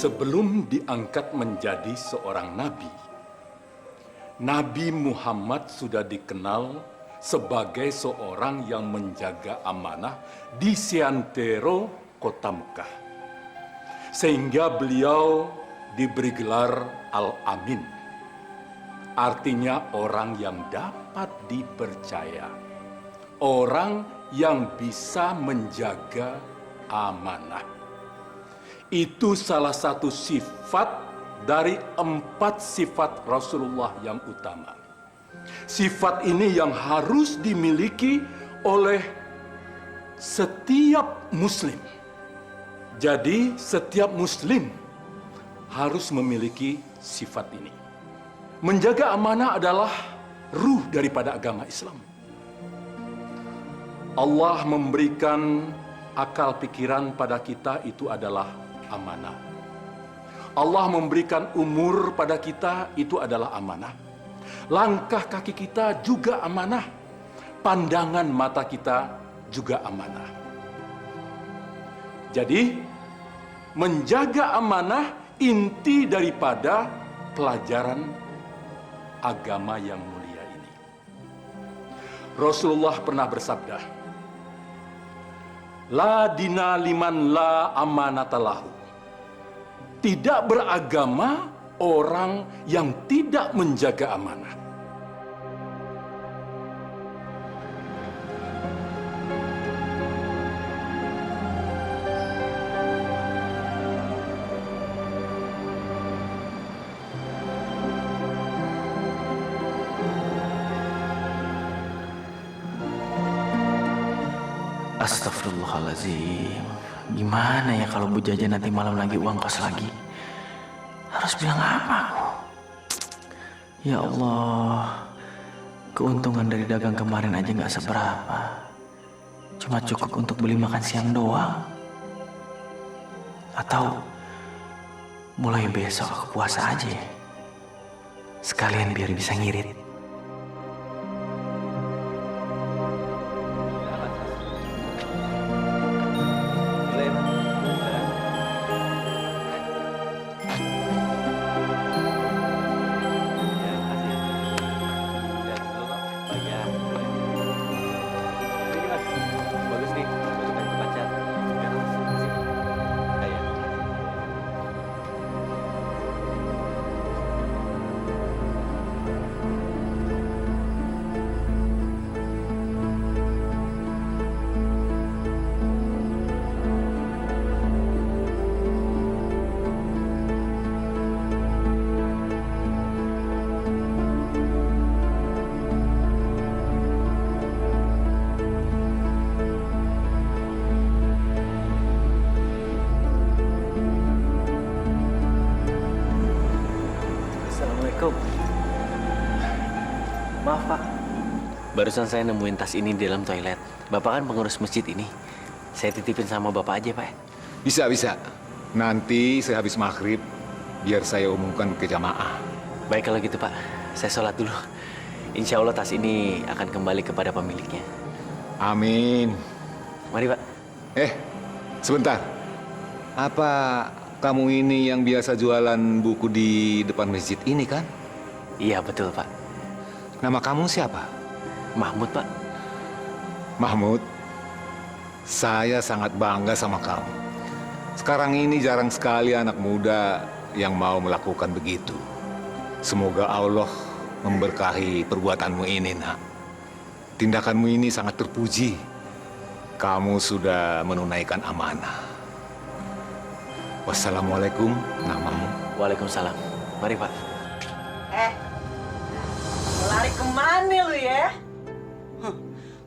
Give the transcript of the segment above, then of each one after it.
Sebelum diangkat menjadi seorang nabi, Nabi Muhammad sudah dikenal sebagai seorang yang menjaga amanah di seantero kota Mekah. Sehingga beliau diberi gelar Al-Amin. Artinya orang yang dapat dipercaya. Orang yang bisa menjaga amanah. Itu salah satu sifat dari 4 sifat Rasulullah yang utama. Sifat ini yang harus dimiliki oleh setiap muslim. Jadi setiap muslim harus memiliki sifat ini. Menjaga amanah adalah ruh daripada agama Islam. Allah memberikan akal pikiran pada kita itu adalah amanah. Allah memberikan umur pada kita itu adalah amanah. Langkah kaki kita juga amanah. Pandangan mata kita juga amanah. Jadi, menjaga amanah inti daripada pelajaran agama yang mulia ini. Rasulullah pernah bersabda, "La dina liman la amanatalahu." Tidak beragama orang yang tidak menjaga amanah. Astagfirullahaladzim. Gimana ya kalau Bu Jaja nanti malam lagi uang kos lagi? Harus bilang apa aku? Ya Allah, keuntungan dari dagang kemarin aja gak seberapa. Cuma cukup untuk beli makan siang doang. Atau mulai besok aku puasa aja ya? Sekalian biar bisa ngirit. Maaf Pak, barusan saya nemuin tas ini di dalam toilet. Bapak kan pengurus masjid ini. Saya titipin sama Bapak aja Pak. Bisa. Nanti saya habis maghrib, biar saya umumkan ke jamaah. Baik kalau gitu Pak, saya sholat dulu. Insya Allah tas ini akan kembali kepada pemiliknya. Amin. Mari Pak. Sebentar. Apa kamu ini yang biasa jualan buku di depan masjid ini kan? Iya betul Pak. Nama kamu siapa? Mahmud Pak. Mahmud, saya sangat bangga sama kamu. Sekarang ini jarang sekali anak muda yang mau melakukan begitu. Semoga Allah memberkahi perbuatanmu ini, nak. Tindakanmu ini sangat terpuji. Kamu sudah menunaikan amanah. Wassalamualaikum, namamu. Waalaikumsalam. Mari Pak. Lari kemana lu ya?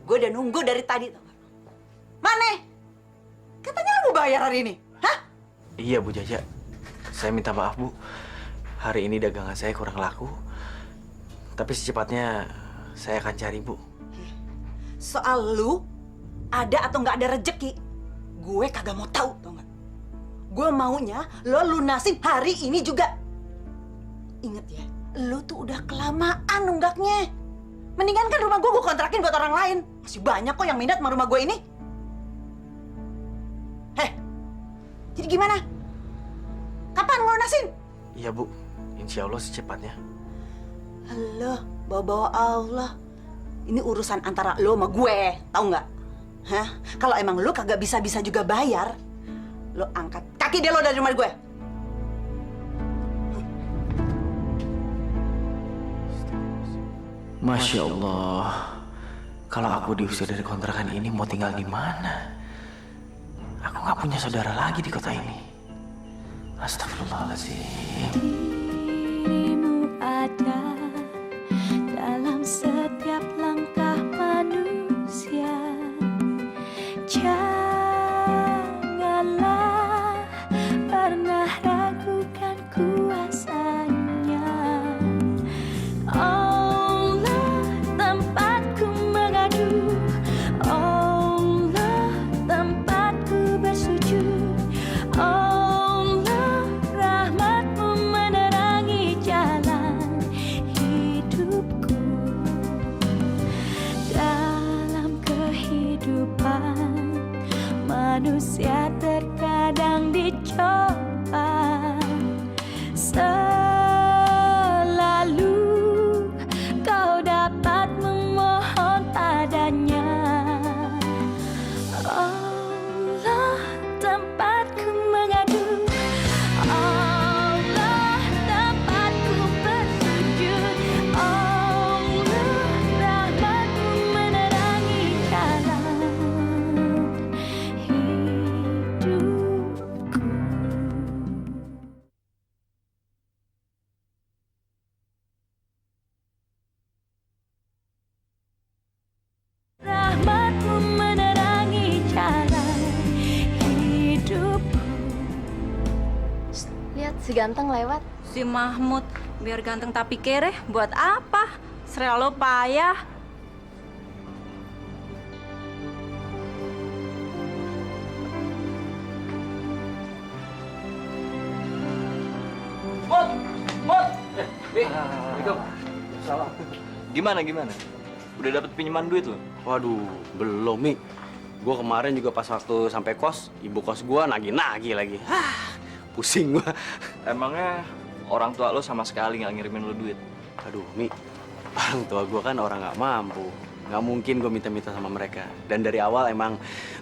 Gue udah nunggu dari tadi. Mana? Katanya lu mau bayar hari ini. Hah? Iya Bu Jaja. Saya minta maaf Bu. Hari ini dagangan saya kurang laku. Tapi secepatnya saya akan cari Bu. Soal lu ada atau nggak ada rejeki, gue kagak mau tahu, tau nggak? Gue maunya lo lunasin hari ini juga. Ingat ya, lo tuh udah kelamaan nunggaknya. Mendingan kan rumah gue kontrakin buat orang lain. Masih banyak kok yang minat sama rumah gue ini. Jadi gimana? Kapan ngelunasin? Iya Bu, insya Allah secepatnya. Halo, bawa-bawa Allah. Ini urusan antara lo sama gue, tahu nggak? Hah? Kalau emang lo kagak bisa-bisa juga bayar, lo angkat kaki deh lo dari rumah gue. Masya Allah, kalau aku diusir dari kontrakan ini mau tinggal di mana? Aku nggak punya saudara lagi di kota ini. Astagfirullahaladzim. Dirimu ada dalam setiap langkah manusia. Janganlah pernah ragukan kuasanya. Allah tempatku mengadu, Allah tempatku bersujud, Allah rahmatmu menerangi jalan hidupku. Dalam kehidupan manusia terkadang dicoba, selalu kau dapat memohon padanya. Allah tempatku mengadu, Allah tempatku bersujud, Allah rahmatmu menerangi jalan hidupku. Rahmatmu menerangi jalan hidupku. Lihat si ganteng lewat. Si Mahmud, biar ganteng tapi kere, buat apa? Serelo payah. Gimana? Udah dapet pinjaman duit lo? Waduh, belum Mi. Gue kemarin juga pas waktu sampai kos, ibu kos gue nagih-nagih lagi. Pusing gue. Emangnya orang tua lo sama sekali nggak ngirimin lo duit? Aduh, Mi. Orang tua gue kan orang nggak mampu. Nggak mungkin gue minta-minta sama mereka. Dan dari awal emang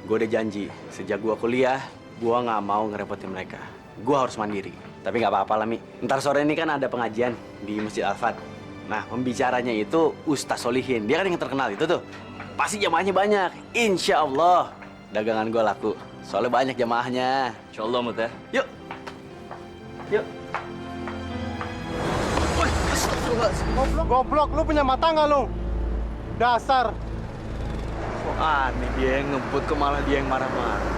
gue udah janji. Sejak gue kuliah, gue nggak mau ngerepotin mereka. Gue harus mandiri. Tapi nggak apa-apa lah, Mi. Ntar sore ini kan ada pengajian di Masjid Al-Fat. Nah, pembicaranya itu Ustaz Solihin. Dia kan yang terkenal itu tuh. Pasti jamaahnya banyak. Insya Allah dagangan gue laku. Soalnya banyak jamaahnya. Insya Allah, Mut ya. Yuk. Yuk. Goblok, lu punya mata nggak lu? Dasar. Kok aneh dia yang ngebut, kok malah dia yang marah-marah.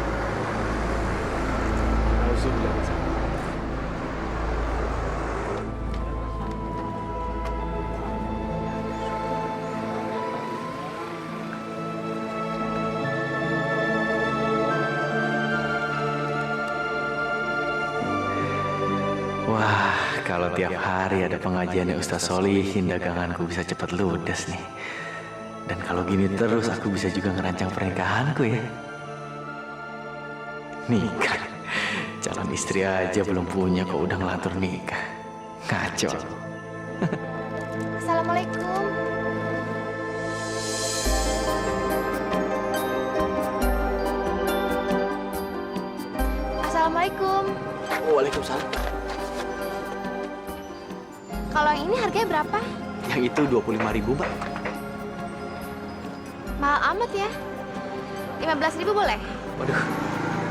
Auzubillah. Wah, kalau tiap hari ada pengajiannya Ustaz Solihin, daganganku bisa cepat ludes nih. Dan kalau gini terus, aku bisa juga ngerancang pernikahanku ya. Nikah. Calon istri aja belum punya, kok udah ngelantur nikah. Ngaco. Assalamualaikum. Assalamualaikum. Waalaikumsalam. Kalau yang ini harganya berapa? Yang itu 25.000, Mbak. Mahal amat ya. 15.000 boleh? Waduh,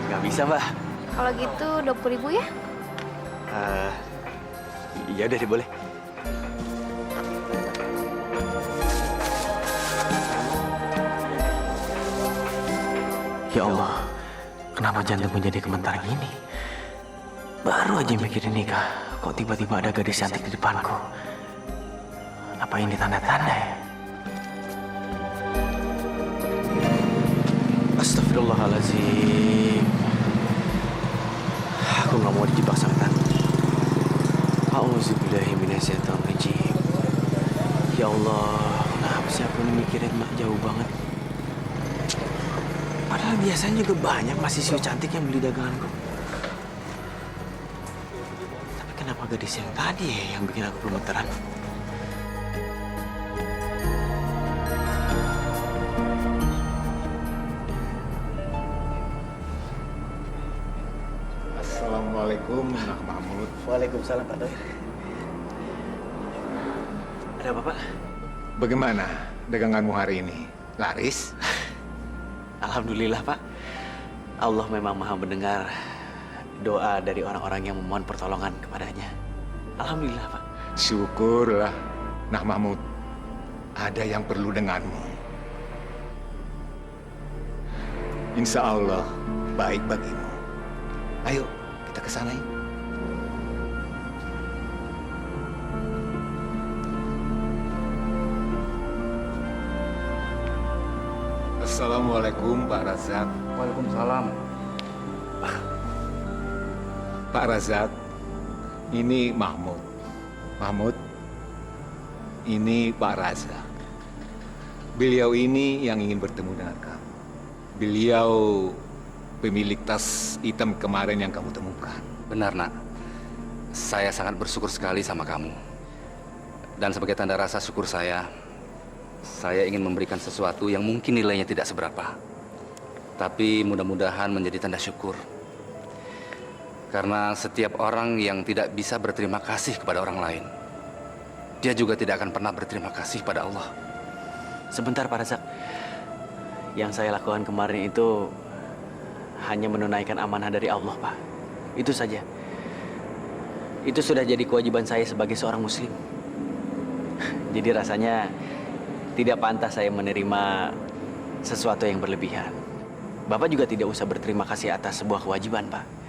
nggak bisa, Mbak. Kalau gitu 20.000 ya? Iya udah deh, boleh. Ya Allah, kenapa jantungku jadi gemetar gini? Baru aja mikirin nikah, kok tiba-tiba ada gadis cantik di depanku. Apa ini tanda-tanda ya? Astagfirullahaladzim. Aku nggak mau dijebak setan. Auzubillahi minasyaitonirrajim. Ya Allah, kenapa sih aku ini mikirin mak jauh banget? Padahal biasanya juga banyak mahasiswa cantik yang beli daganganku. Siapa gadis yang tadi ya yang bikin aku gemeteran? Assalamualaikum, Nak Mahmud. Waalaikumsalam, Pak Tohir. Ada apa, Pak? Bagaimana daganganmu hari ini? Laris? Alhamdulillah, Pak. Allah memang maha mendengar doa dari orang-orang yang memohon pertolongan kepadanya. Alhamdulillah, Pak. Syukurlah, Nak Mahmud. Ada yang perlu denganmu. Insya Allah baik bagimu. Ayo, kita ke sana. Assalamualaikum, Pak Razak. Waalaikumsalam. Pak Razak, ini Mahmud. Mahmud, ini Pak Razak. Beliau ini yang ingin bertemu dengan kamu. Beliau pemilik tas hitam kemarin yang kamu temukan. Benar, Nak. Saya sangat bersyukur sekali sama kamu. Dan sebagai tanda rasa syukur saya ingin memberikan sesuatu yang mungkin nilainya tidak seberapa. Tapi mudah-mudahan menjadi tanda syukur. Karena setiap orang yang tidak bisa berterima kasih kepada orang lain, dia juga tidak akan pernah berterima kasih pada Allah. Sebentar, Pak Razak. Yang saya lakukan kemarin itu hanya menunaikan amanah dari Allah, Pak. Itu saja. Itu sudah jadi kewajiban saya sebagai seorang muslim. Jadi rasanya tidak pantas saya menerima sesuatu yang berlebihan. Bapak juga tidak usah berterima kasih atas sebuah kewajiban, Pak.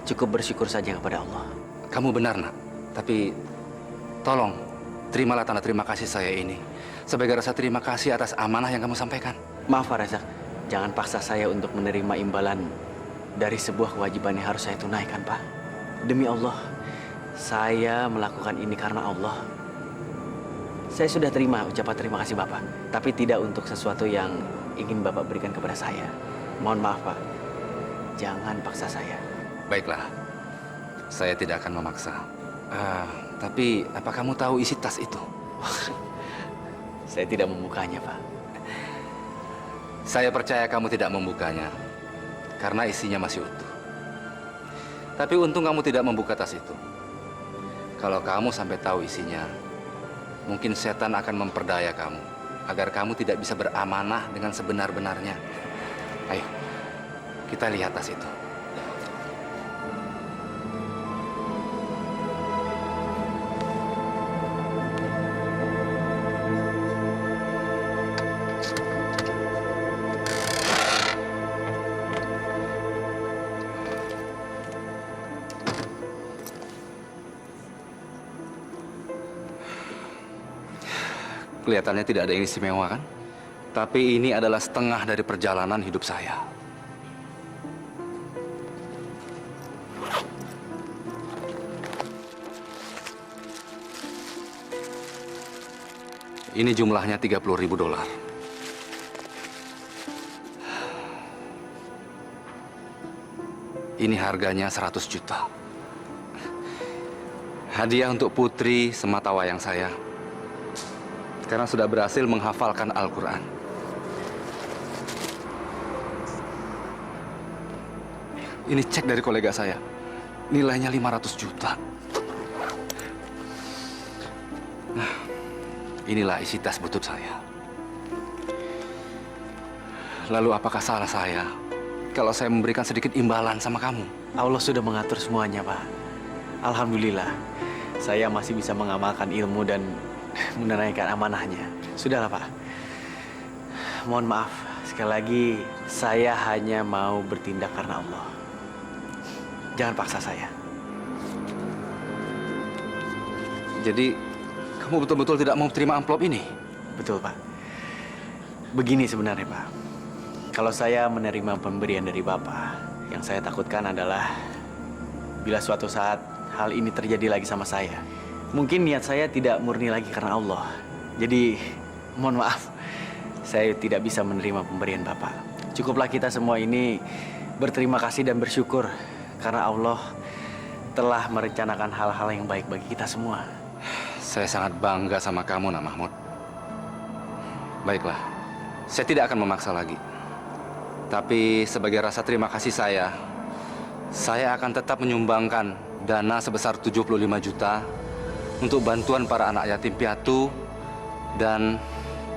Cukup bersyukur saja kepada Allah. Kamu benar, Nak. Tapi tolong terimalah tanda terima kasih saya ini sebagai rasa terima kasih atas amanah yang kamu sampaikan. Maaf, Pak Razak. Jangan paksa saya untuk menerima imbalan dari sebuah kewajiban yang harus saya tunaikan, Pak. Demi Allah, saya melakukan ini karena Allah. Saya sudah terima ucapan terima kasih Bapak, tapi tidak untuk sesuatu yang ingin Bapak berikan kepada saya. Mohon maaf, Pak. Jangan paksa saya. Baiklah, saya tidak akan memaksa. Tapi apa kamu tahu isi tas itu? Saya tidak membukanya, Pak. Saya percaya kamu tidak membukanya karena isinya masih utuh. Tapi untung kamu tidak membuka tas itu. Kalau kamu sampai tahu isinya, mungkin setan akan memperdaya kamu agar kamu tidak bisa beramanah dengan sebenar-benarnya. Ayo, kita lihat tas itu. Kelihatannya tidak ada yang istimewa, kan? Tapi ini adalah setengah dari perjalanan hidup saya. Ini jumlahnya $30.000. Ini harganya 100 juta. Hadiah untuk putri sematawayang saya. Sekarang sudah berhasil menghafalkan Al-Quran. Ini cek dari kolega saya. Nilainya 500 juta. Nah, inilah isi tas butut saya. Lalu apakah salah saya kalau saya memberikan sedikit imbalan sama kamu? Allah sudah mengatur semuanya, Pak. Alhamdulillah, saya masih bisa mengamalkan ilmu dan menunaikan amanahnya. Sudahlah, Pak. Mohon maaf. Sekali lagi, saya hanya mau bertindak karena Allah. Jangan paksa saya. Jadi, kamu betul-betul tidak mau terima amplop ini? Betul, Pak. Begini sebenarnya, Pak. Kalau saya menerima pemberian dari Bapak, yang saya takutkan adalah bila suatu saat hal ini terjadi lagi sama saya, mungkin niat saya tidak murni lagi karena Allah. Jadi, mohon maaf, saya tidak bisa menerima pemberian Bapak. Cukuplah kita semua ini berterima kasih dan bersyukur karena Allah telah merencanakan hal-hal yang baik bagi kita semua. Saya sangat bangga sama kamu, Nak Mahmud. Baiklah, saya tidak akan memaksa lagi. Tapi sebagai rasa terima kasih saya akan tetap menyumbangkan dana sebesar 75 juta untuk bantuan para anak yatim piatu dan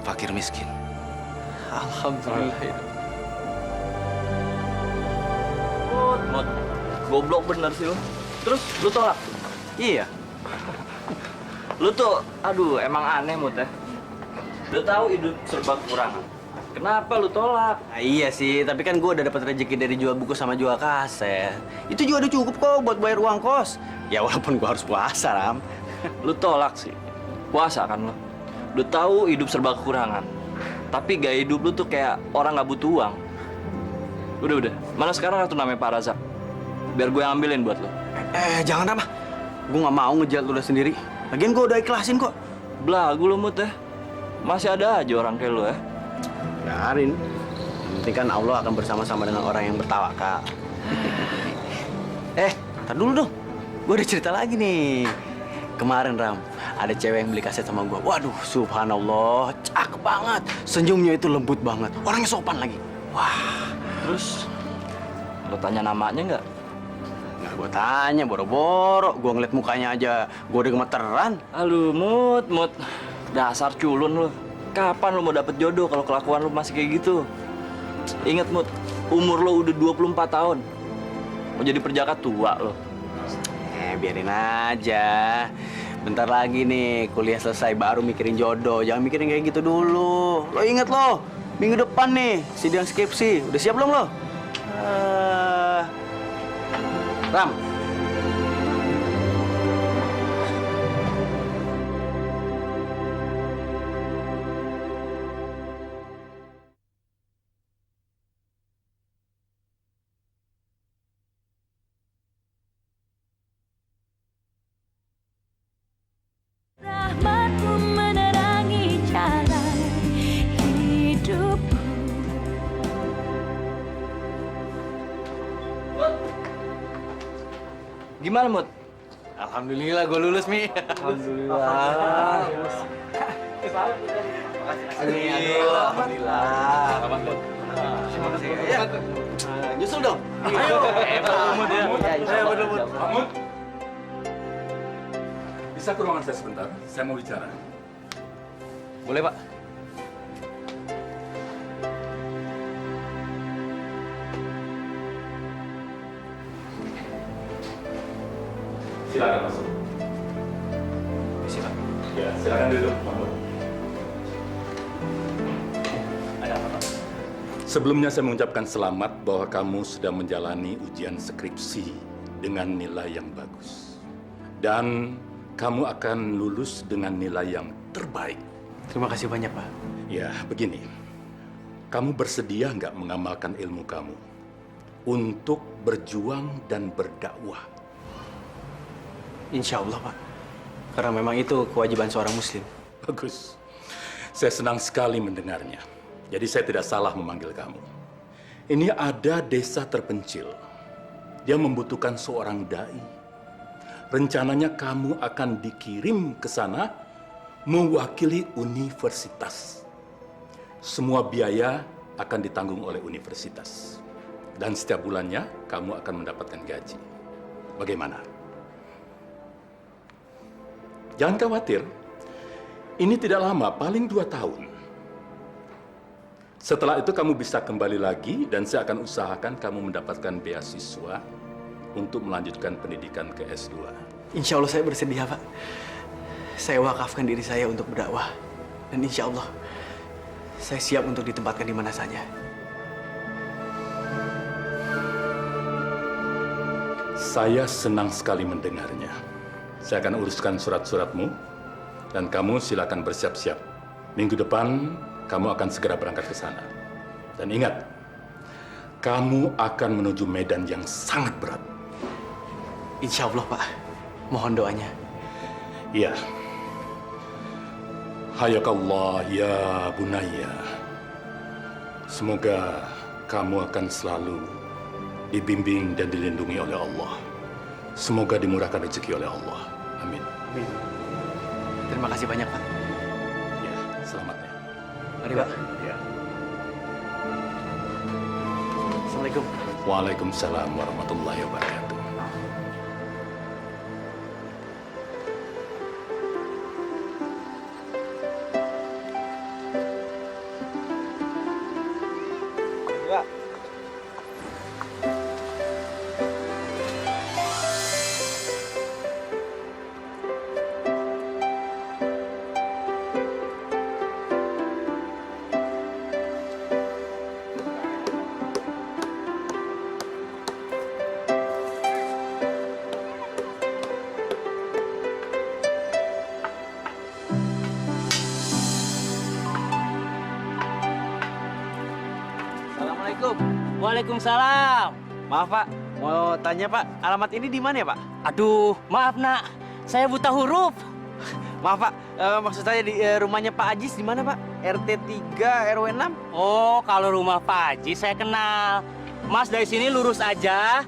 fakir miskin. Alhamdulillah. Mut, goblok bener sih lo. Terus lu tolak? Iya. Lu tuh, aduh emang aneh Mut ya. Lu tahu hidup serba kekurangan. Kenapa lu tolak? Nah, iya sih, tapi kan gue udah dapat rezeki dari jual buku sama jual kaset. Itu juga udah cukup kok buat bayar uang kos. Ya walaupun gue harus puasa, Ram. Lu tolak sih. Puasa kan lu. Lu tahu hidup serba kekurangan. Tapi gaya hidup lu tuh kayak orang nggak butuh uang. Udah. Mana sekarang kartu namanya Pak Razak? Biar gue yang ambilin buat lu. Jangan Ram. Gue nggak mau ngejahat lu udah sendiri. Lagian gue udah ikhlasin kok. Belagu lu Mut ya. Masih ada aja orang kayak lu ya. Biarin. Nanti kan Allah akan bersama-sama dengan orang yang bertawakal. Tar dulu dong. Gue ada cerita lagi nih. Kemarin Ram, ada cewek yang beli kaset sama gue. Waduh, subhanallah, cakep banget. Senyumnya itu lembut banget. Orangnya sopan lagi. Wah. Terus, lu tanya namanya nggak? Nggak gue tanya, boro-boro. Gue ngeliat mukanya aja, gue udah gemeteran. Aduh, Mut. Dasar culun lu. Kapan lu mau dapet jodoh kalau kelakuan lu masih kayak gitu? Ingat Mut, umur lu udah 24 tahun. Mau jadi perjaka tua lo. Biarin aja. Bentar lagi nih, kuliah selesai baru mikirin jodoh. Jangan mikirin kayak gitu dulu. Lo inget lo, minggu depan nih, sidang skripsi. Udah siap belum lo? Ram. Rahmatmu menerangi jalan hidupku. Gimana Mut? Alhamdulillah gue lulus, Mi. Alhamdulillah. Alhamdulillah. Ya. Nyusul dong. Ayo. Mahmud ya. Mahmud. Bisa ke ruangan saya sebentar? Saya mau bicara. Boleh, Pak. Silakan masuk. Silakan. Ya, silakan duduk, Mahmud. Ada apa, Pak? Sebelumnya saya mengucapkan selamat bahwa kamu sudah menjalani ujian skripsi dengan nilai yang bagus. Dan kamu akan lulus dengan nilai yang terbaik. Terima kasih banyak, Pak. Ya, begini. Kamu bersedia nggak mengamalkan ilmu kamu untuk berjuang dan berdakwah? Insya Allah, Pak. Karena memang itu kewajiban seorang muslim. Bagus. Saya senang sekali mendengarnya. Jadi saya tidak salah memanggil kamu. Ini ada desa terpencil. Dia membutuhkan seorang dai. Rencananya kamu akan dikirim ke sana mewakili universitas. Semua biaya akan ditanggung oleh universitas. Dan setiap bulannya kamu akan mendapatkan gaji. Bagaimana? Jangan khawatir. Ini tidak lama, paling 2 tahun. Setelah itu kamu bisa kembali lagi dan saya akan usahakan kamu mendapatkan beasiswa untuk melanjutkan pendidikan ke S2. Insya Allah saya bersedia, Pak. Saya wakafkan diri saya untuk berdakwah. Dan insya Allah, saya siap untuk ditempatkan di mana saja. Saya senang sekali mendengarnya. Saya akan uruskan surat-suratmu dan kamu silakan bersiap-siap. Minggu depan kamu akan segera berangkat ke sana. Dan ingat, kamu akan menuju medan yang sangat berat. Insya Allah, Pak. Mohon doanya. Iya. Hayakallah ya bunaya. Semoga kamu akan selalu dibimbing dan dilindungi oleh Allah. Semoga dimurahkan rezeki oleh Allah. Amin. Amin. Terima kasih banyak, Pak. Ya, selamat ya. Mari, Pak. Ya. Assalamualaikum. Waalaikumsalam warahmatullahi wabarakatuh. Pak. Assalamualaikum. Waalaikumsalam. Maaf, Pak. Mau tanya, Pak, alamat ini di mana ya, Pak? Aduh, maaf nak, saya buta huruf. Maaf, Pak. Maksud saya di rumahnya Pak Ajis di mana, Pak? RT 3 RW 6? Oh, kalau rumah Pak Haji saya kenal. Mas dari sini lurus aja,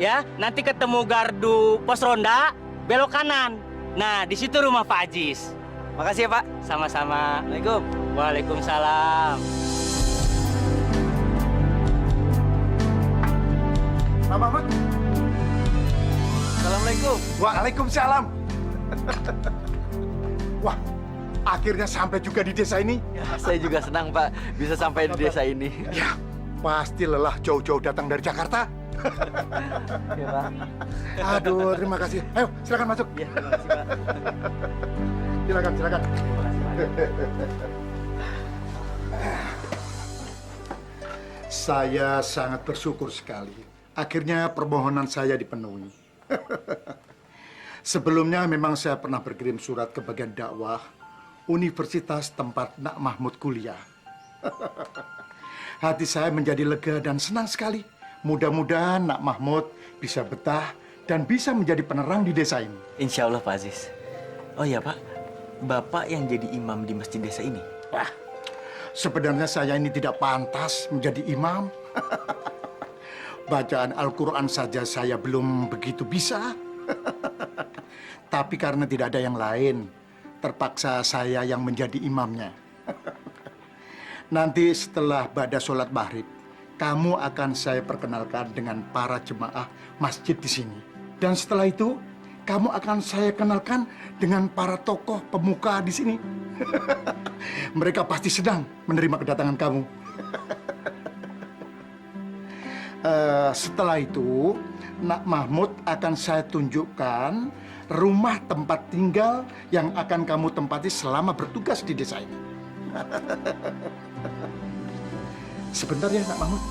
ya. Nanti ketemu gardu pos ronda, belok kanan. Nah, di situ rumah Pak Ajis. Makasih ya, Pak. Sama-sama. Assalamualaikum. Waalaikumsalam. Pak Mahmud. Assalamualaikum. Waalaikumsalam. Wah, akhirnya sampai juga di desa ini. Ya, saya juga senang, Pak, bisa sampai di desa ini. Ya, pasti lelah jauh-jauh datang dari Jakarta. Ya, Pak. Aduh, terima kasih. Ayo, silakan masuk. Ya, terima kasih, Pak. Silakan, silakan. Terima kasih, Pak. Saya sangat bersyukur sekali. Akhirnya permohonan saya dipenuhi. Sebelumnya memang saya pernah berkirim surat ke bagian dakwah universitas tempat Nak Mahmud kuliah. Hati saya menjadi lega dan senang sekali. Mudah-mudahan Nak Mahmud bisa betah dan bisa menjadi penerang di desa ini. Insya Allah, Pak Aziz. Oh iya, Pak. Bapak yang jadi imam di masjid desa ini? Wah, sebenarnya saya ini tidak pantas menjadi imam. Bacaan Al-Quran saja saya belum begitu bisa. Tapi karena tidak ada yang lain, terpaksa saya yang menjadi imamnya. Nanti setelah ba'da sholat maghrib, kamu akan saya perkenalkan dengan para jemaah masjid di sini. Dan setelah itu, kamu akan saya kenalkan dengan para tokoh pemuka di sini. Mereka pasti sedang menerima kedatangan kamu. Setelah itu, Nak Mahmud akan saya tunjukkan rumah tempat tinggal yang akan kamu tempati selama bertugas di desa ini. Sebentar ya, Nak Mahmud.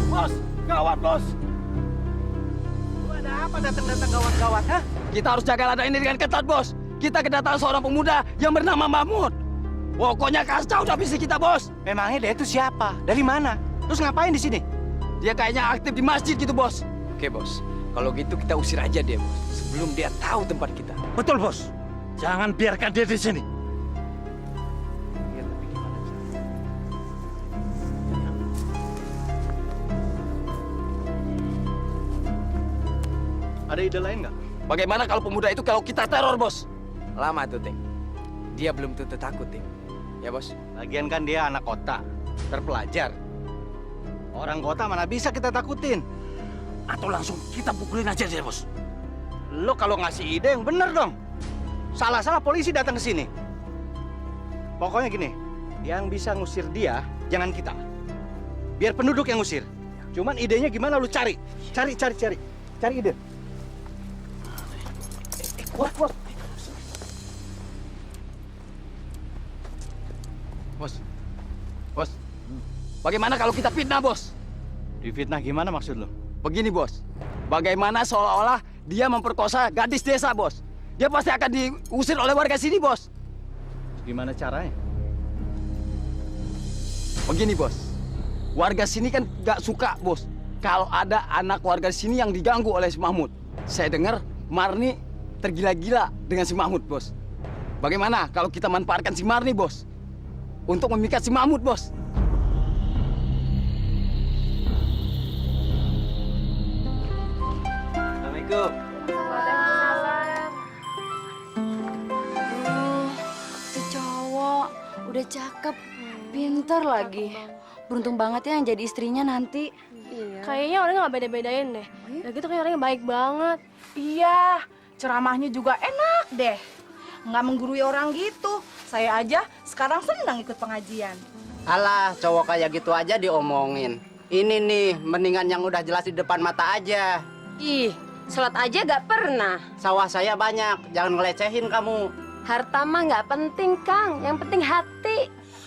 Bos, gawat bos. Ada apa datang-datang gawat-gawat, hah? Kita harus jaga ladang ini dengan ketat, bos. Kita kedatangan seorang pemuda yang bernama Mahmud. Pokoknya kacau udah visi kita, bos. Memangnya dia itu siapa? Dari mana? Terus ngapain di sini? Dia kayaknya aktif di masjid gitu, bos. Oke, bos. Kalau gitu kita usir aja dia, bos. Sebelum dia tahu tempat kita. Betul, bos. Jangan biarkan dia di sini. Ada ide lain nggak? Bagaimana kalau pemuda itu kalau kita teror, bos? Lama tuh, Ting. Dia belum tentu takut, Ting. Ya, bos? Lagian kan dia anak kota, terpelajar. Orang kota mana bisa kita takutin? Atau langsung kita pukulin aja dia, bos. Lo kalau ngasih ide yang bener dong. Salah-salah polisi datang ke sini. Pokoknya gini, yang bisa ngusir dia jangan kita. Biar penduduk yang ngusir. Cuman idenya gimana lu cari. Cari ide. Bos. Bos. Bagaimana kalau kita fitnah, bos? Difitnah gimana maksud lo? Begini, bos. Bagaimana seolah-olah dia memperkosa gadis desa, bos. dia pasti akan diusir oleh warga sini, Bos. Gimana caranya? Begini, Bos. Warga sini kan gak suka, Bos, kalau ada anak warga sini yang diganggu oleh si Mahmud. Saya dengar Marni tergila-gila dengan si Mahmud, Bos. Bagaimana kalau kita manfaatkan si Marni, Bos, untuk memikat si Mahmud, Bos? Assalamualaikum. Si cowok udah cakep, pinter lagi. Beruntung banget ya yang jadi istrinya nanti. Iya. Kayaknya orangnya nggak beda-bedain deh. Ya gitu kayak orangnya baik banget. Iya, ceramahnya juga enak deh. Nggak menggurui orang gitu. Saya aja sekarang senang ikut pengajian. Alah, cowok kayak gitu aja diomongin. Ini nih, mendingan yang udah jelas di depan mata aja. Ih, sholat aja gak pernah. Sawah saya banyak, jangan ngelecehin kamu. Harta mah nggak penting, Kang. Yang penting hati.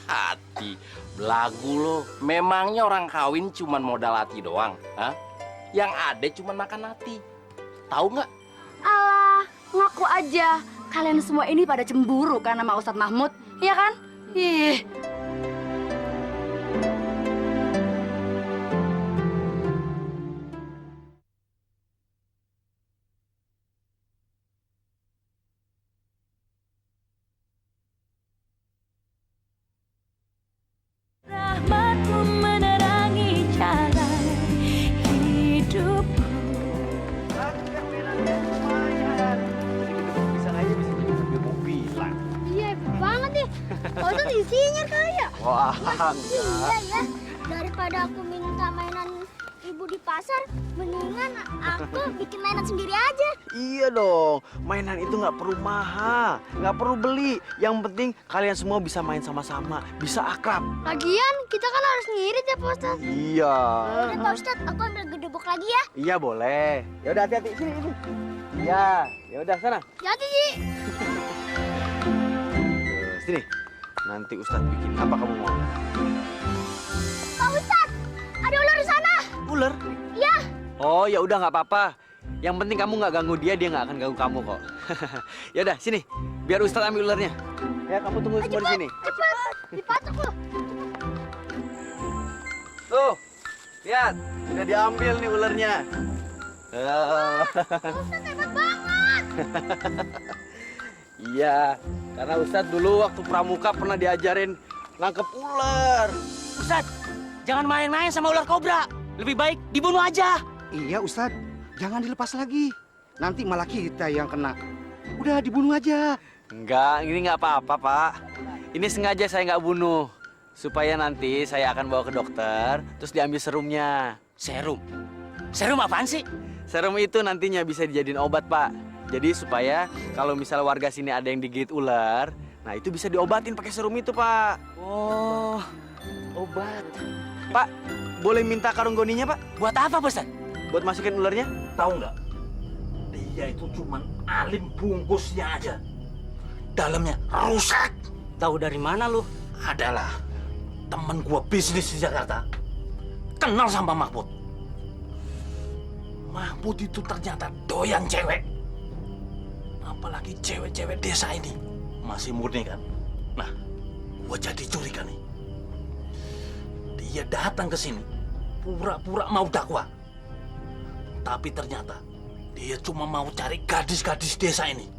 Hati, belagu lo. Memangnya orang kawin cuman modal hati doang, ha? Yang ada cuman makan hati. Tahu nggak? Alah, ngaku aja. Kalian semua ini pada cemburu kan sama Ustadz Mahmud, iya kan? Ih. Rahmatmu menerangi jalan hidupku. Bisa aja bisa jadi mobil mobilan. Iya, banget nih. Oh, itu isinya kaya. Wah, Iya ya. Daripada aku minta mainan ibu di pasar, mendingan aku bikin mainan sendiri aja. Iya dong, mainan itu nggak perlu mahal, nggak perlu beli. Yang penting kalian semua bisa main sama-sama, bisa akrab. Lagian kita kan harus ngirit ya, Pak Ustadz. Iya. Udah, Pak Ustadz, aku ambil gedebok lagi ya. Iya boleh. Ya udah hati-hati sini. Iya, ya udah sana. Jadi, Ji. Sini. Nanti Ustadz bikin apa kamu mau? Pak Ustadz, ada ular di sana. Ular? Iya. Oh ya udah nggak apa-apa. Yang penting kamu nggak ganggu dia nggak akan ganggu kamu kok. Ya udah sini, biar Ustadz ambil ularnya. Ya kamu tunggu semua di sini. Cepat, dipatok loh. Tuh, lihat, sudah diambil nih ularnya. Ustadz hebat banget. Iya, karena Ustadz dulu waktu pramuka pernah diajarin nangkep ular. Ustadz, jangan main-main sama ular kobra. Lebih baik dibunuh aja. Iya, Ustadz. Jangan dilepas lagi. Nanti malah kita yang kena. Udah dibunuh aja. Enggak, ini nggak apa-apa, Pak. Ini sengaja saya nggak bunuh. Supaya nanti saya akan bawa ke dokter, terus diambil serumnya. Serum? Serum apaan sih? Serum itu nantinya bisa dijadiin obat, Pak. Jadi supaya kalau misal warga sini ada yang digigit ular, nah itu bisa diobatin pakai serum itu, Pak. Oh, obat. Pak, boleh minta karung goninya, Pak? Buat apa, Ustaz? Buat masukin ularnya? Tahu nggak? Dia itu cuman alim bungkusnya aja. Dalamnya rusak. Tahu dari mana lu? Adalah temen gua bisnis di Jakarta. Kenal sama Mahmud. Mahmud itu ternyata doyan cewek. Apalagi cewek-cewek desa ini. Masih murni kan? Nah, gua jadi curiga nih. Dia datang ke sini pura-pura mau dakwah. Tapi ternyata dia cuma mau cari gadis-gadis desa ini.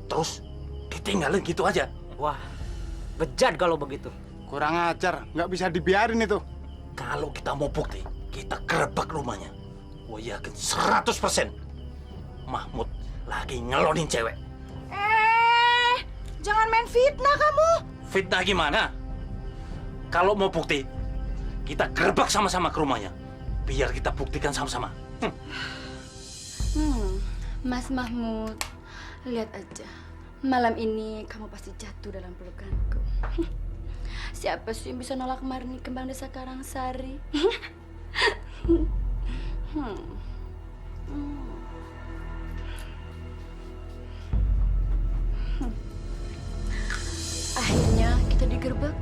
Terus ditinggalin gitu aja. Wah, bejat kalau begitu. Kurang ajar, nggak bisa dibiarin itu. Kalau kita mau bukti, kita gerebek rumahnya. Gue yakin 100% Mahmud lagi ngelonin cewek. Jangan main fitnah kamu. Fitnah gimana? Kalau mau bukti, kita gerebek sama-sama ke rumahnya. Biar kita buktikan sama-sama. Mas Mahmud, lihat aja. Malam ini kamu pasti jatuh dalam pelukanku. Siapa sih yang bisa nolak Marni kembang desa Karangsari? Akhirnya kita digerebek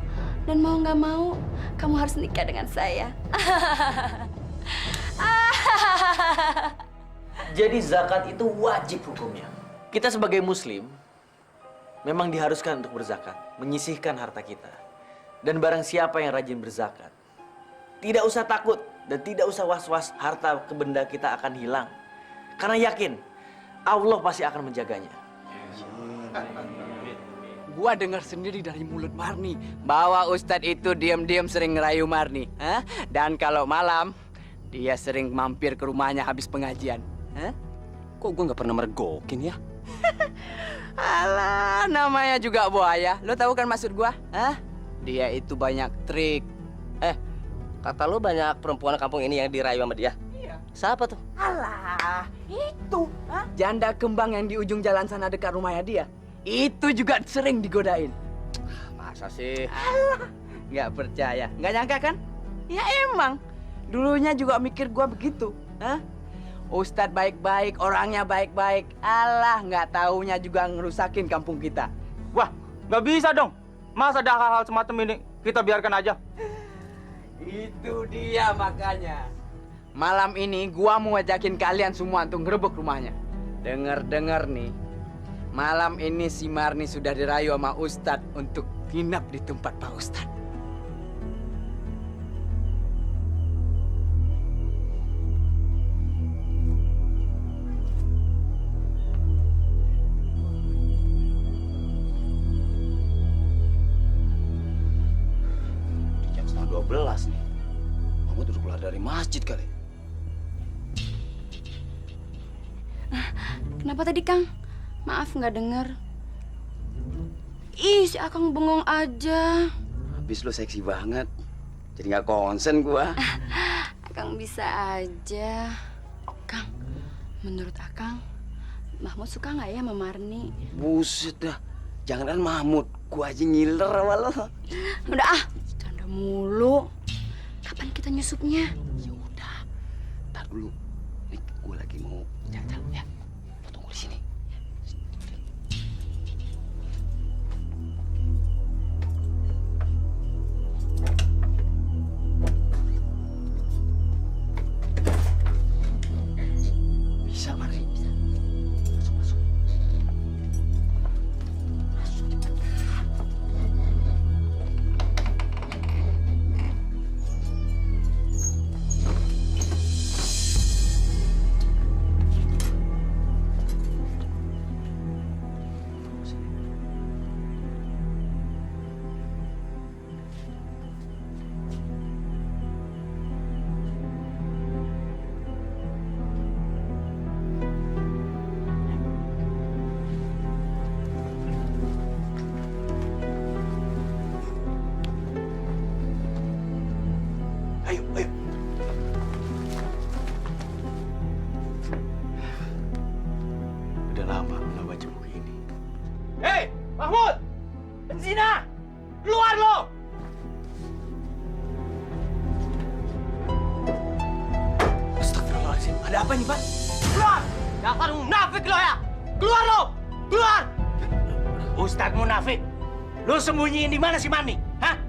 dan mau nggak mau kamu harus nikah dengan saya. Jadi zakat itu wajib hukumnya. Kita sebagai muslim memang diharuskan untuk berzakat, menyisihkan harta kita. Dan barang siapa yang rajin berzakat, tidak usah takut dan tidak usah was-was harta benda kita akan hilang. Karena yakin Allah pasti akan menjaganya. Gua dengar sendiri dari mulut Marni bahwa Ustadz itu diam-diam sering ngerayu Marni. Hah? Dan kalau malam, dia sering mampir ke rumahnya habis pengajian. Hah? Kok gue nggak pernah mergokin ya? Alah, namanya juga buaya. Lo tahu kan maksud gua? Hah? Dia itu banyak trik. Kata lu banyak perempuan kampung ini yang dirayu sama dia? Iya. Siapa tuh? Alah, itu. Hah? Janda kembang yang di ujung jalan sana dekat rumahnya dia. Itu juga sering digodain. Masa sih? Alah, nggak percaya. Nggak nyangka kan? Ya emang. Dulunya juga mikir gua begitu. Hah? Ustadz baik-baik, orangnya baik-baik. Alah, nggak taunya juga ngerusakin kampung kita. Wah, nggak bisa dong. Masa ada hal-hal semacam ini kita biarkan aja? Itu dia makanya. Malam ini gua mau ngajakin kalian semua untuk ngerebek rumahnya. Dengar-dengar nih, malam ini si Marni sudah dirayu sama Ustadz untuk nginap di tempat Pak Ustadz. Jam setengah 12 nih. Kamu udah keluar dari masjid kali. Kenapa tadi, Kang? Maaf nggak dengar. Ih, si Akang bengong aja. Habis lo seksi banget. Jadi nggak konsen gua. Akang bisa aja. Kang, menurut Akang, Mahmud suka nggak ya sama Marni? Buset dah. Jangan Mahmud, gua aja ngiler sama lo. Udah ah, canda mulu. Kapan kita nyusupnya? Ya udah. Ntar dulu. Nih, gua lagi mau jalan ya. Lo tunggu di sini. Bisa, Marni. Bisa. Masuk. Ayo, ayo. Udah lama nggak baca buku ini. Hei, Mahmud! Benzina! Keluar lo! Astagfirullahaladzim, ada apa ini, Pak? Keluar! Dasar munafik lo ya! Keluar lo! Keluar! Ustadz munafik! Lo sembunyiin di mana si Marni? Hah?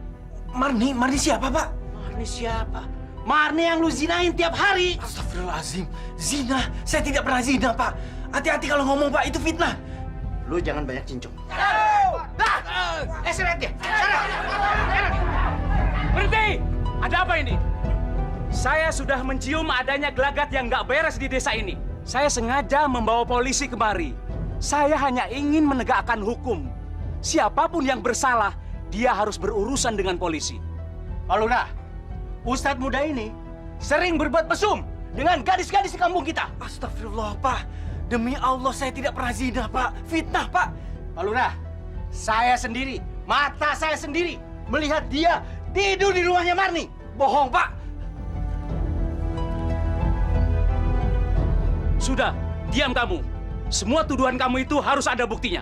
Marni siapa, Pak? Marni siapa? Marni yang lu zinain tiap hari! Astagfirullahaladzim, zina? Saya tidak pernah zina, Pak. Hati-hati kalau ngomong, Pak, itu fitnah. Lu jangan banyak cincong. Seret dia! Sana! Berhenti! Ada apa ini? Saya sudah mencium adanya gelagat yang nggak beres di desa ini. Saya sengaja membawa polisi kemari. Saya hanya ingin menegakkan hukum. Siapapun yang bersalah, dia harus berurusan dengan polisi. Pak Lurah, Ustadz muda ini sering berbuat mesum dengan gadis-gadis di kampung kita. Astagfirullah, Pak. Demi Allah, saya tidak pernah zina, Pak. Fitnah, Pak. Pak Lurah, saya sendiri, mata saya sendiri melihat dia tidur di rumahnya Marni. Bohong, Pak. Sudah, diam kamu. Semua tuduhan kamu itu harus ada buktinya.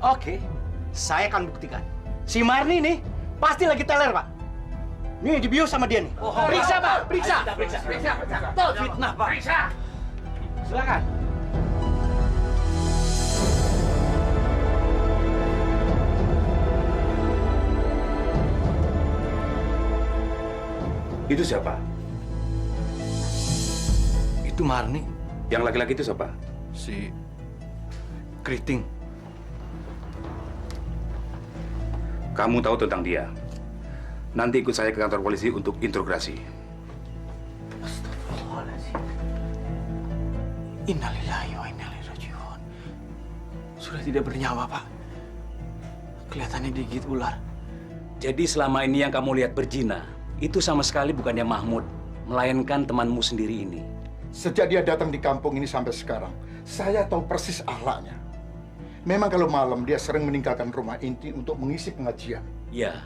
Oke, saya akan buktikan. Si Marni nih pasti lagi teler, Pak. Nih, dibius sama dia nih. Periksa, Pak. Periksa. Periksa. Fitnah, Pak. Periksa. Silakan. Itu siapa? Itu Marni. Yang laki-laki itu siapa? Keriting. Kamu tahu tentang dia. Nanti ikut saya ke kantor polisi untuk interogasi. Innalillahi wa inna ilaihi raji'un. Sudah tidak bernyawa, Pak. Kelihatannya digigit ular. Jadi selama ini yang kamu lihat berzina, itu sama sekali bukannya Mahmud, melainkan temanmu sendiri ini. Sejak dia datang di kampung ini sampai sekarang, saya tahu persis akhlaknya. Memang kalau malam dia sering meninggalkan rumah inti untuk mengisi pengajian. Ya,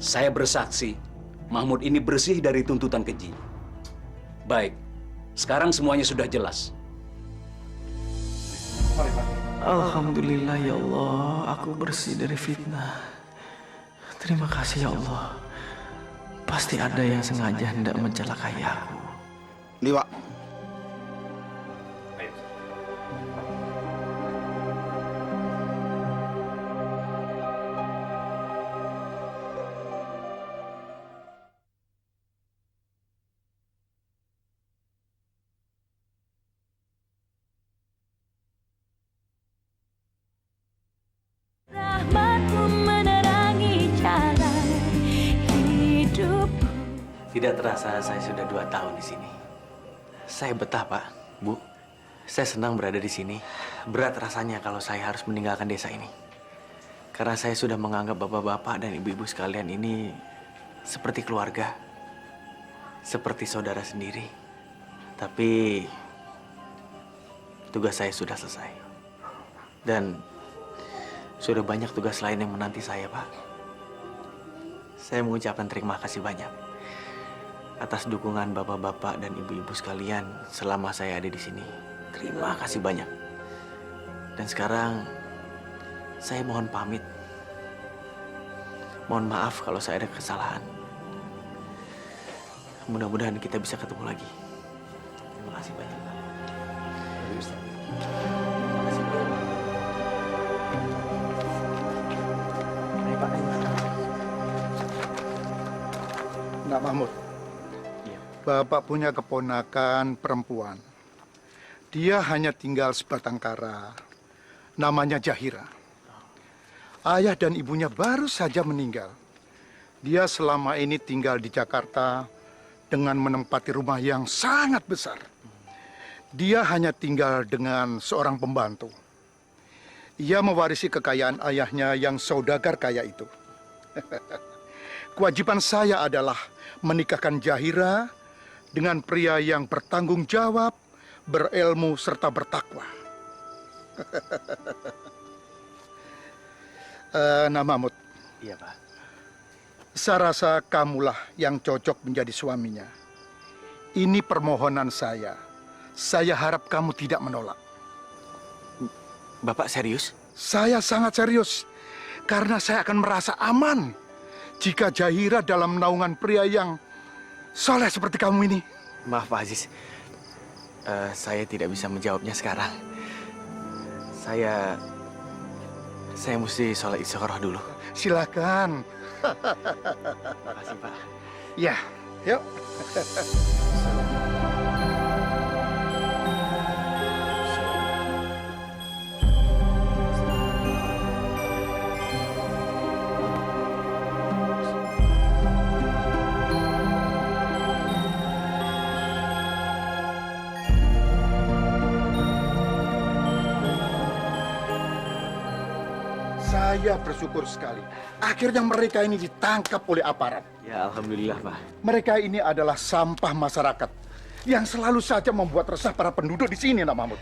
saya bersaksi, Mahmud ini bersih dari tuntutan keji. Baik, sekarang semuanya sudah jelas. Alhamdulillah ya Allah, aku bersih dari fitnah. Terima kasih ya Allah. Pasti ada yang sengaja hendak mencelakai aku. Liwa. Tidak terasa saya sudah 2 tahun di sini. Saya betah, Pak, Bu. Saya senang berada di sini. Berat rasanya kalau saya harus meninggalkan desa ini. Karena saya sudah menganggap bapak-bapak dan ibu-ibu sekalian ini seperti keluarga. Seperti saudara sendiri. Tapi tugas saya sudah selesai. Dan sudah banyak tugas lain yang menanti saya, Pak. Saya mengucapkan terima kasih banyak atas dukungan bapak-bapak dan ibu-ibu sekalian selama saya ada di sini. Terima kasih banyak. Dan sekarang saya mohon pamit. Mohon maaf kalau saya ada kesalahan. Mudah-mudahan kita bisa ketemu lagi. Terima kasih banyak, Pak. Nak Mahmud, Bapak punya keponakan perempuan. Dia hanya tinggal sebatang kara. Namanya Jahira. Ayah dan ibunya baru saja meninggal. Dia selama ini tinggal di Jakarta dengan menempati rumah yang sangat besar. Dia hanya tinggal dengan seorang pembantu. Ia mewarisi kekayaan ayahnya yang saudagar kaya itu. Kewajiban saya adalah menikahkan Jahira dengan pria yang bertanggung jawab, berilmu, serta bertakwa. Nah, Mahmud. Iya, Pak. Saya rasa kamulah yang cocok menjadi suaminya. Ini permohonan saya. Saya harap kamu tidak menolak. Bapak serius? Saya sangat serius. Karena saya akan merasa aman jika Jahira dalam naungan pria yang soleh seperti kamu ini. Maaf, Pak Aziz. Saya tidak bisa menjawabnya sekarang. Saya mesti sholat istikharah dulu. Silakan. Makasih, Pak. Ya, yuk. Saya bersyukur sekali. Akhirnya mereka ini ditangkap oleh aparat. Ya, alhamdulillah, Pak. Mereka ini adalah sampah masyarakat yang selalu saja membuat resah para penduduk di sini, Nak Mahmud.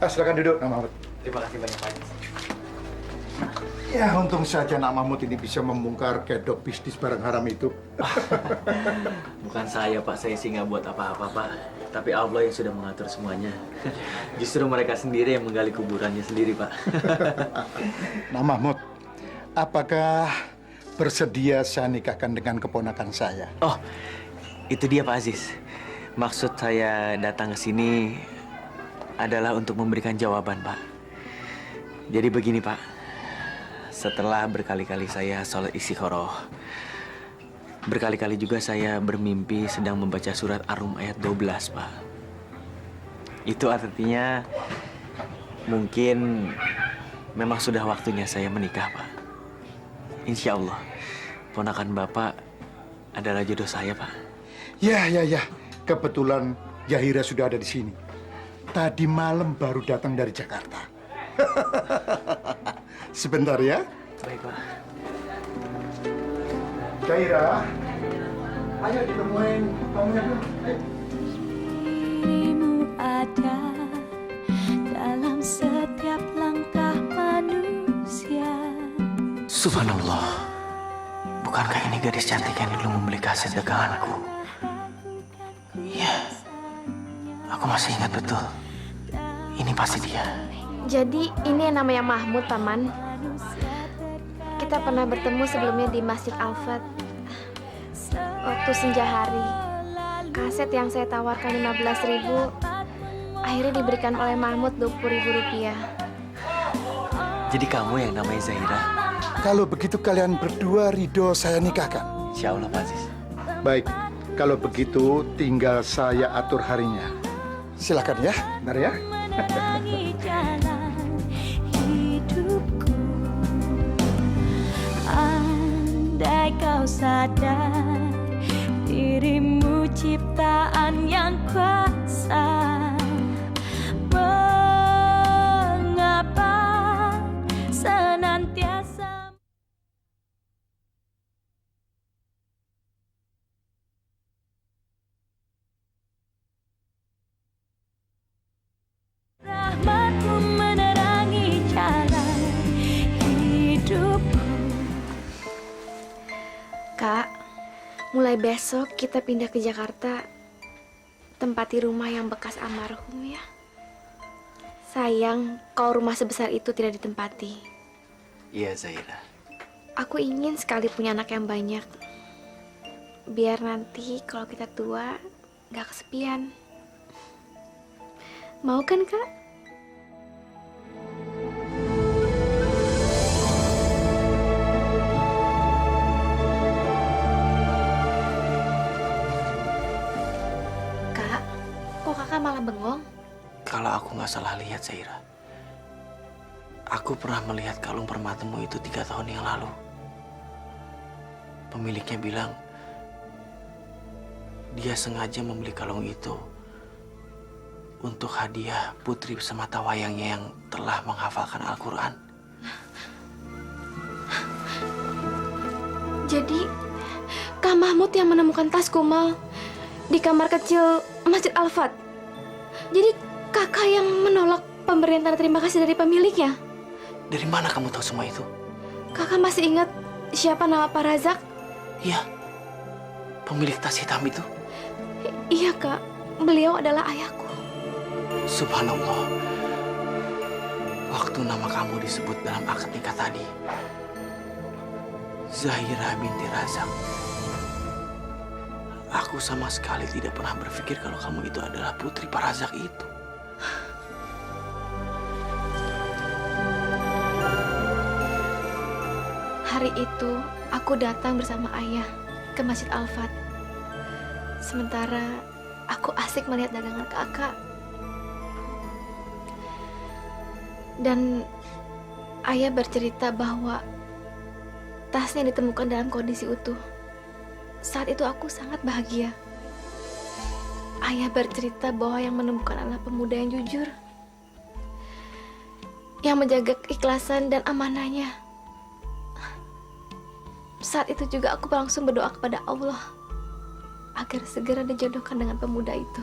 Silakan duduk, Nak Mahmud. Terima kasih banyak, Pak. Ya, untung saja Nak Mahmud ini bisa membongkar kedok bisnis barang haram itu. Bukan saya, Pak. Saya sih nggak buat apa-apa, Pak. Tapi Allah yang sudah mengatur semuanya. Justru mereka sendiri yang menggali kuburannya sendiri, Pak. Nah, Mahmud, apakah bersedia saya nikahkan dengan keponakan saya? Oh, itu dia, Pak Aziz. Maksud saya datang ke sini adalah untuk memberikan jawaban, Pak. Jadi begini, Pak. Setelah berkali-kali saya sholat istikharah, berkali-kali juga saya bermimpi sedang membaca surat Ar-Rum ayat 12, Pak. Itu artinya Mungkin memang sudah waktunya saya menikah, Pak. Insya Allah, ponakan Bapak adalah jodoh saya, Pak. Ya. Kebetulan Zahira sudah ada di sini. Tadi malam baru datang dari Jakarta. Sebentar ya. Baik, Pak. Zahira, ayo ditemuin kamunya dulu. Ayo. Dirimu ada dalam setiap langkah manusia. Subhanallah. Bukankah ini gadis cantik yang dulu membeli kaset daganganku? Iya. Aku masih ingat betul. Ini pasti dia. Jadi ini yang namanya Mahmud, Paman. Kita pernah bertemu sebelumnya di Masjid Al-Fat. Waktu senja hari. Kaset yang saya tawarkan 15.000 akhirnya diberikan oleh Mahmud 20.000 rupiah. Jadi kamu yang namanya Zahira? Kalau begitu kalian berdua ridho saya nikahkan. Insya Allah, Pak Aziz. Baik, kalau begitu tinggal saya atur harinya. Silakan ya, bentar ya. Menerangi jalan hidupku. Andai kau sadar dirimu ciptaan yang kuasa, mengapa senantiasa rahmatmu menerangi jalan hidupku. Kak, mulai besok kita pindah ke Jakarta, tempati rumah yang bekas almarhum ya. Sayang kalau rumah sebesar itu tidak ditempati. Iya, Zahira. Aku ingin sekali punya anak yang banyak. Biar nanti kalau kita tua gak kesepian. Mau kan, Kak? Kak, kok kakak malah bengong? Kalau aku nggak salah lihat, Zahira, aku pernah melihat kalung permatamu itu 3 tahun yang lalu. Pemiliknya bilang dia sengaja membeli kalung itu untuk hadiah putri sematawayangnya yang telah menghafalkan Al-Quran. Jadi, Kak Mahmud yang menemukan tas kumal di kamar kecil Masjid Al-Fat. Jadi, kakak yang menolak pemberian tanda terima kasih dari pemiliknya. Dari mana kamu tahu semua itu? Kakak masih ingat siapa nama Pak Razak? Iya, pemilik tas hitam itu. Iya, Kak. Beliau adalah ayahku. Subhanallah. Waktu nama kamu disebut dalam akad nikah tadi, Zahira binti Razak, aku sama sekali tidak pernah berpikir kalau kamu itu adalah putri Pak Razak itu. Hari itu, aku datang bersama ayah ke Masjid Al-Fat. Sementara aku asik melihat dagangan kakak. Dan ayah bercerita bahwa tasnya ditemukan dalam kondisi utuh. Saat itu aku sangat bahagia. Ayah bercerita bahwa yang menemukan adalah pemuda yang jujur, yang menjaga keikhlasan dan amanahnya. Saat itu juga aku langsung berdoa kepada Allah agar segera dijodohkan dengan pemuda itu.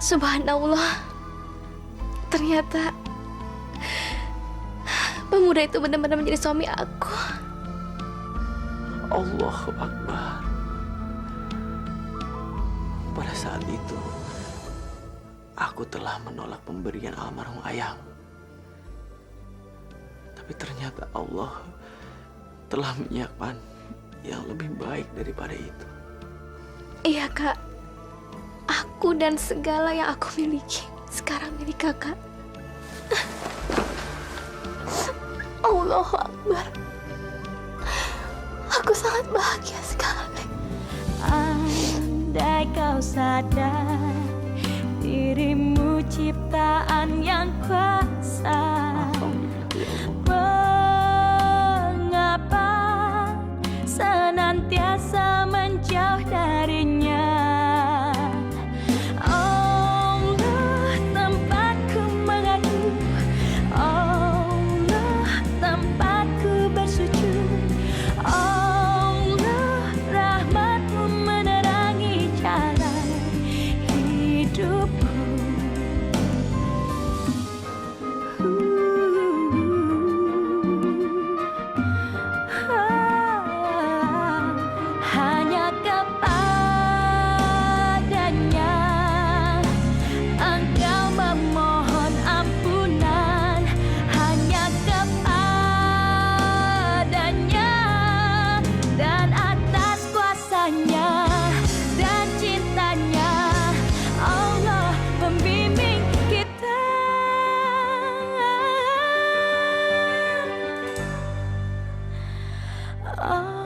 Subhanallah, ternyata pemuda itu benar-benar menjadi suami aku. Allahu Akbar. Pada saat itu, aku telah menolak pemberian almarhum ayahmu. Tapi ternyata Allah telah menyiapkan yang lebih baik daripada itu. Iya, Kak. Aku dan segala yang aku miliki sekarang milik kakak. Allahu Akbar. Aku sangat bahagia sekali. Andai kau sadar dirimu ciptaan yang kuasa. Mengapa senantiasa menjauh darinya? Allah tempatku mengadu, Allah tempatku bersujud, Allah rahmatmu menerangi jalan hidupku. Hanya kepadanya engkau memohon ampunan, hanya kepadanya dan atas kuasanya dan cintanya Allah membimbing kita. Oh